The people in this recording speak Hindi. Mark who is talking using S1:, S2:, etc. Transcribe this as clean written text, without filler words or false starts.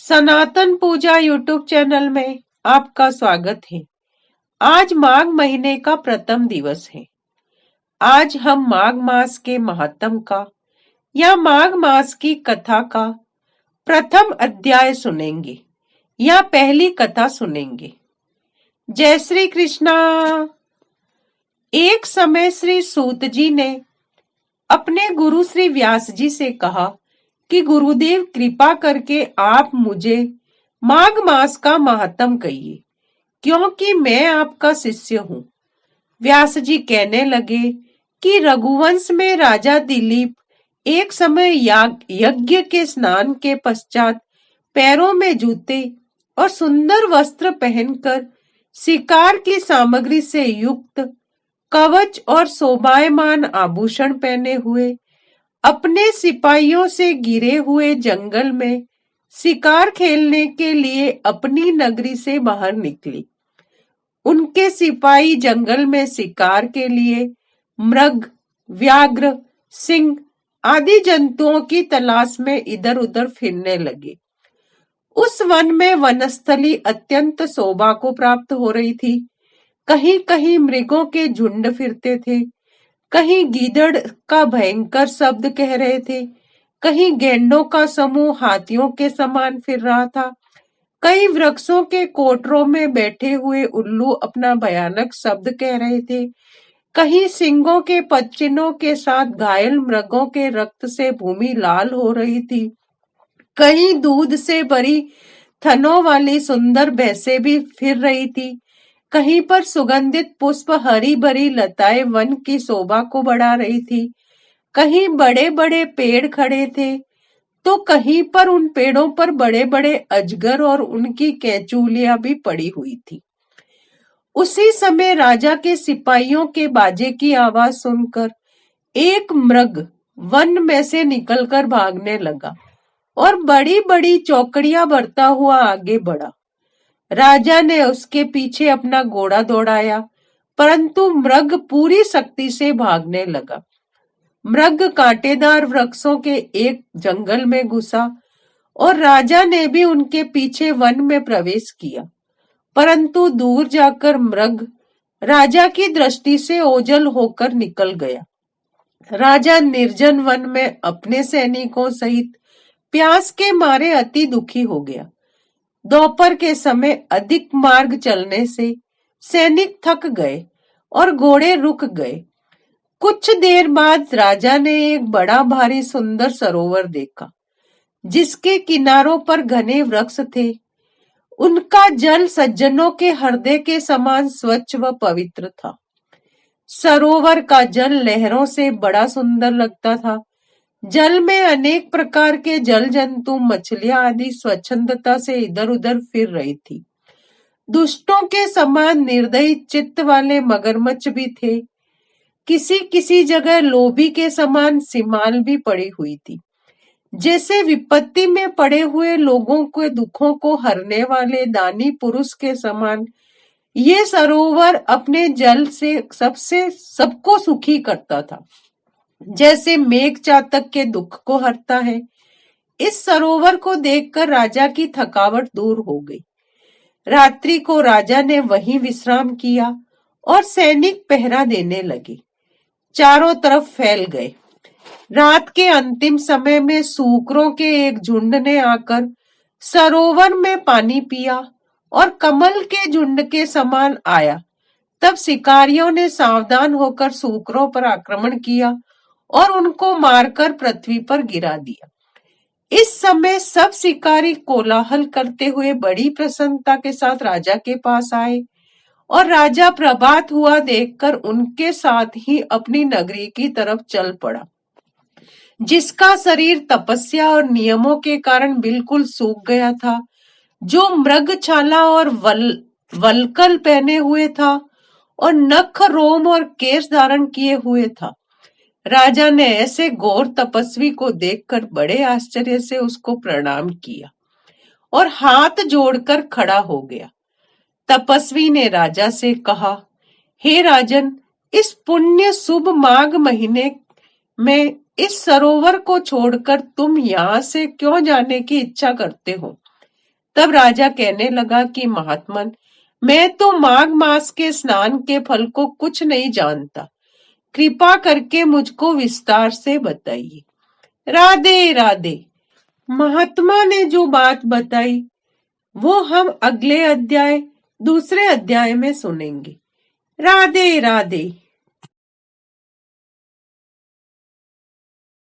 S1: सनातन पूजा यूट्यूब चैनल में आपका स्वागत है। आज माघ महीने का प्रथम दिवस है। आज हम माघ मास के महत्व का या माघ मास की कथा का प्रथम अध्याय सुनेंगे या पहली कथा सुनेंगे। जय श्री कृष्णा। एक समय श्री सूत जी ने अपने गुरु श्री व्यास जी से कहा कि गुरुदेव कृपा करके आप मुझे माघ मास का महात्म कहिए, क्योंकि मैं आपका शिष्य हूँ। व्यास जी कहने लगे कि रघुवंश में राजा दिलीप एक समय यज्ञ के स्नान के पश्चात पैरों में जूते और सुंदर वस्त्र पहनकर शिकार की सामग्री से युक्त कवच और शोभायमान आभूषण पहने हुए अपने सिपाहियों से घिरे हुए जंगल में शिकार खेलने के लिए अपनी नगरी से बाहर निकली। उनके सिपाही जंगल में शिकार के लिए मृग, व्याघ्र, सिंह आदि जंतुओं की तलाश में इधर उधर फिरने लगे। उस वन में वनस्थली अत्यंत शोभा को प्राप्त हो रही थी। कहीं कहीं मृगों के झुंड फिरते थे, कहीं गीदड़ का भयंकर शब्द कह रहे थे, कहीं गैंडों का समूह हाथियों के समान फिर रहा था। कई वृक्षों के कोटरों में बैठे हुए उल्लू अपना भयानक शब्द कह रहे थे। कहीं सिंहों के पच्चिनों के साथ घायल मृगों के रक्त से भूमि लाल हो रही थी। कहीं दूध से भरी थनों वाली सुंदर भैंसें भी फिर रही थी। कहीं पर सुगंधित पुष्प हरी भरी लताएं वन की शोभा को बढ़ा रही थी। कहीं बड़े बड़े पेड़ खड़े थे तो कहीं पर उन पेड़ों पर बड़े बड़े अजगर और उनकी कैचुलियां भी पड़ी हुई थी। उसी समय राजा के सिपाहियों के बाजे की आवाज सुनकर एक मृग वन में से निकलकर भागने लगा और बड़ी बड़ी चौकड़ियां भरता हुआ आगे बढ़ा। राजा ने उसके पीछे अपना घोड़ा दौड़ाया, परंतु मृग पूरी शक्ति से भागने लगा। मृग कांटेदार वृक्षों के एक जंगल में घुसा और राजा ने भी उनके पीछे वन में प्रवेश किया, परंतु दूर जाकर मृग राजा की दृष्टि से ओझल होकर निकल गया। राजा निर्जन वन में अपने सैनिकों सहित प्यास के मारे अति दुखी हो गया। दोपहर के समय अधिक मार्ग चलने से सैनिक थक गए और घोड़े रुक गए। कुछ देर बाद राजा ने एक बड़ा भारी सुंदर सरोवर देखा, जिसके किनारों पर घने वृक्ष थे। उनका जल सज्जनों के हृदय के समान स्वच्छ व पवित्र था। सरोवर का जल लहरों से बड़ा सुंदर लगता था। जल में अनेक प्रकार के जल जंतु, मछलियां आदि स्वच्छंदता से इधर उधर फिर रही थी। दुष्टों के समान निर्दयी चित्त वाले मगरमच्छ भी थे। किसी किसी जगह लोभी के समान सिमाल भी पड़ी हुई थी। जैसे विपत्ति में पड़े हुए लोगों के दुखों को हरने वाले दानी पुरुष के समान ये सरोवर अपने जल से सबको सुखी करता था। जैसे मेघ चातक के दुख को हरता है। इस सरोवर को देखकर राजा की थकावट दूर हो गई। रात्रि को राजा ने वहीं विश्राम किया और सैनिक पहरा देने लगे, चारों तरफ फैल गए। रात के अंतिम समय में सूकरों के एक झुंड ने आकर सरोवर में पानी पिया और कमल के झुंड के समान आया। तब शिकारियों ने सावधान होकर सूकरों पर आक्रमण किया और उनको मारकर पृथ्वी पर गिरा दिया। इस समय सब शिकारी कोलाहल करते हुए बड़ी प्रसन्नता के साथ राजा के पास आए और राजा प्रभात हुआ देखकर उनके साथ ही अपनी नगरी की तरफ चल पड़ा। जिसका शरीर तपस्या और नियमों के कारण बिल्कुल सूख गया था, जो मृगछाला और वल्कल पहने हुए था और नख, रोम और केश धारण किए हुए था। राजा ने ऐसे घोर तपस्वी को देखकर बड़े आश्चर्य से उसको प्रणाम किया और हाथ जोड़कर खड़ा हो गया। तपस्वी ने राजा से कहा, हे राजन, इस पुण्य शुभ माघ महीने में इस सरोवर को छोड़कर तुम यहाँ से क्यों जाने की इच्छा करते हो? तब राजा कहने लगा कि महात्मन, मैं तो माघ मास के स्नान के फल को कुछ नहीं जानता, कृपा करके मुझको विस्तार से बताइए। राधे राधे। महात्मा ने जो बात बताई वो हम अगले अध्याय, दूसरे अध्याय में सुनेंगे। राधे राधे।